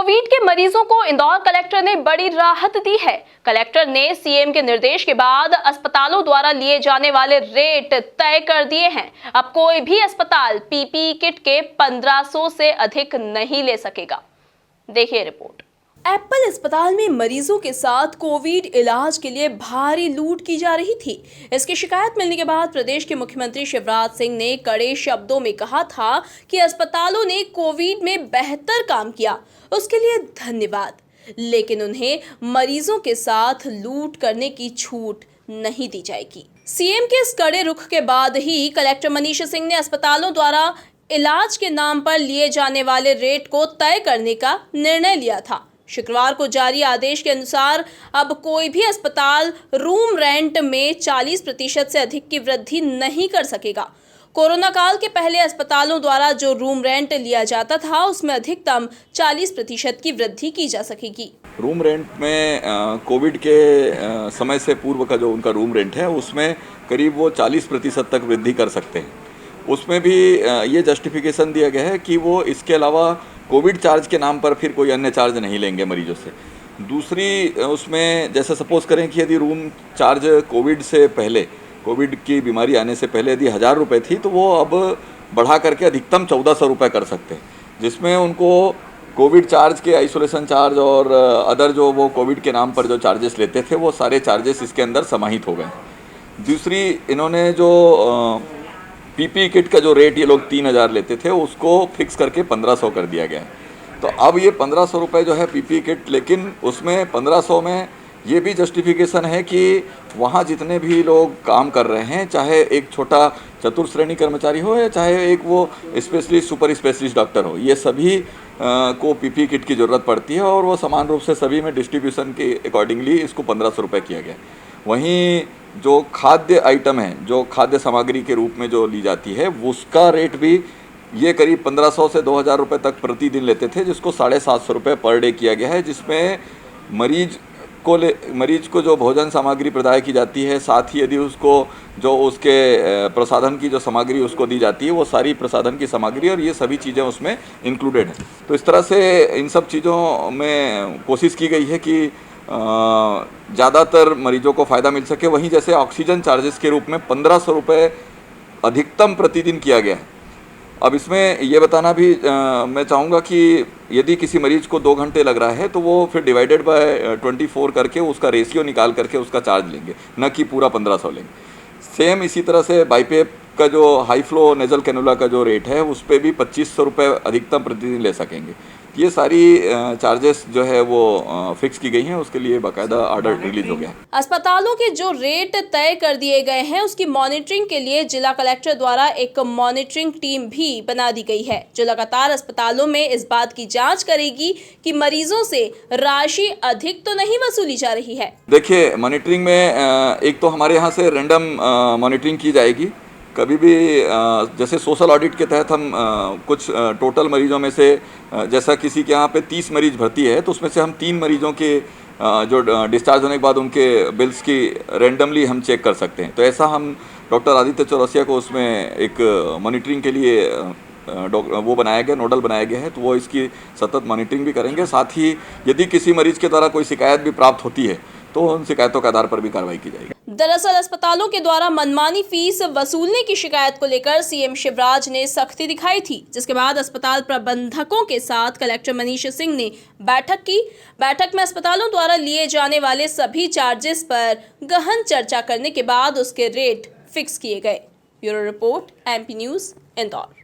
Covid के मरीजों को इंदौर कलेक्टर ने बड़ी राहत दी है। कलेक्टर ने सीएम के निर्देश के बाद अस्पतालों द्वारा लिए जाने वाले रेट तय कर दिए हैं। अब कोई भी अस्पताल पीपीई किट के 1500 से अधिक नहीं ले सकेगा। देखिए रिपोर्ट। एप्पल अस्पताल में मरीजों के साथ कोविड इलाज के लिए भारी लूट की जा रही थी। इसकी शिकायत मिलने के बाद प्रदेश के मुख्यमंत्री शिवराज सिंह ने कड़े शब्दों में कहा था कि अस्पतालों ने कोविड में बेहतर काम किया, उसके लिए धन्यवाद, लेकिन उन्हें मरीजों के साथ लूट करने की छूट नहीं दी जाएगी। सीएम के इस कड़े रुख के बाद ही कलेक्टर मनीष सिंह ने अस्पतालों द्वारा इलाज के नाम पर लिए जाने वाले रेट को तय करने का निर्णय लिया था। शुक्रवार को जारी आदेश के अनुसार अब कोई भी अस्पताल रूम रेंट में 40% से अधिक की वृद्धि नहीं कर सकेगा। कोरोना काल के पहले अस्पतालों द्वारा जो रूम रेंट लिया जाता था उसमें अधिकतम 40% की वृद्धि की जा सकेगी। रूम रेंट में कोविड के समय से पूर्व का जो उनका रूम रेंट है उसमें करीब वो 40% तक वृद्धि कर सकते हैं। उसमें भी ये जस्टिफिकेशन दिया गया है कि वो इसके अलावा कोविड चार्ज के नाम पर फिर कोई अन्य चार्ज नहीं लेंगे मरीजों से। दूसरी उसमें जैसे सपोज करें कि यदि रूम चार्ज कोविड से पहले, कोविड की बीमारी आने से पहले यदि 1000 रुपये थी तो वो अब बढ़ा करके अधिकतम 1400 रुपये कर सकते हैं, जिसमें उनको कोविड चार्ज के आइसोलेशन चार्ज और अदर जो वो कोविड के नाम पर जो चार्जेस लेते थे वो सारे चार्जेस इसके अंदर समाहित हो गए। दूसरी इन्होंने जो पीपी किट का जो रेट ये लोग 3000 लेते थे उसको फिक्स करके 1500 कर दिया गया है। तो अब ये 1500 रुपये जो है पीपी किट, लेकिन उसमें 1500 में ये भी जस्टिफिकेशन है कि वहाँ जितने भी लोग काम कर रहे हैं, चाहे एक छोटा चतुर्थ श्रेणी कर्मचारी हो या चाहे एक वो स्पेशलिस्ट सुपर स्पेशलिस्ट डॉक्टर हो, ये सभी को पीपी किट की ज़रूरत पड़ती है और वो समान रूप से सभी में डिस्ट्रीब्यूशन के अकॉर्डिंगली इसको 1500 रुपये किया गया। वहीं जो खाद्य आइटम है, जो खाद्य सामग्री के रूप में जो ली जाती है, उसका रेट भी ये करीब 1500 से 2000 रुपये तक प्रतिदिन लेते थे, जिसको 750 रुपये पर डे किया गया है, जिसमें मरीज को जो भोजन सामग्री प्रदान की जाती है, साथ ही यदि उसको जो उसके प्रसाधन की जो सामग्री उसको दी जाती है, वो सारी प्रसाधन की सामग्री और ये सभी चीज़ें उसमें इंक्लूडेड हैं। तो इस तरह से इन सब चीज़ों में कोशिश की गई है कि ज़्यादातर मरीजों को फ़ायदा मिल सके। वहीं जैसे ऑक्सीजन चार्जेस के रूप में 1500 रुपये अधिकतम प्रतिदिन किया गया है। अब इसमें ये बताना भी मैं चाहूँगा कि यदि किसी मरीज को 2 घंटे लग रहा है तो वो फिर डिवाइडेड बाय 24 करके उसका रेशियो निकाल करके उसका चार्ज लेंगे, न कि पूरा 1500 लेंगे। सेम इसी तरह से बाईपेप का जो हाई फ्लो नेजल कैनुला का जो रेट है उस पर भी 2500 रुपये अधिकतम प्रतिदिन ले सकेंगे। ये सारी चार्जेस जो है वो फिक्स की गई हैं, उसके लिए बाकायदा ऑर्डर रिलीज हो गया है। अस्पतालों के जो रेट तय कर दिए गए हैं उसकी मॉनिटरिंग के लिए जिला कलेक्टर द्वारा एक मॉनिटरिंग टीम भी बना दी गई है, जो लगातार अस्पतालों में इस बात की जांच करेगी कि मरीजों से राशि अधिक तो नहीं वसूली जा रही है। देखिए, मॉनिटरिंग में एक तो हमारे यहाँ से रैंडम मॉनिटरिंग की जाएगी। कभी भी जैसे सोशल ऑडिट के तहत हम कुछ टोटल मरीजों में से, जैसा किसी के यहाँ पे 30 मरीज भर्ती है तो उसमें से हम 3 मरीजों के जो डिस्चार्ज होने के बाद उनके बिल्स की रैंडमली हम चेक कर सकते हैं। तो ऐसा हम डॉक्टर आदित्य चौरसिया को उसमें एक मॉनिटरिंग के लिए वो बनाया गया, नोडल बनाया गया है, तो वो इसकी सतत मॉनिटरिंग भी करेंगे। साथ ही यदि किसी मरीज के द्वारा कोई शिकायत भी प्राप्त होती है तो उन शिकायतों के आधार पर भी कार्रवाई की जाएगी। दरअसल अस्पतालों के द्वारा मनमानी फीस वसूलने की शिकायत को लेकर सीएम शिवराज ने सख्ती दिखाई थी, जिसके बाद अस्पताल प्रबंधकों के साथ कलेक्टर मनीष सिंह ने बैठक की। बैठक में अस्पतालों द्वारा लिए जाने वाले सभी चार्जेस पर गहन चर्चा करने के बाद उसके रेट फिक्स किए गए। Bureau report, MP news, Indore.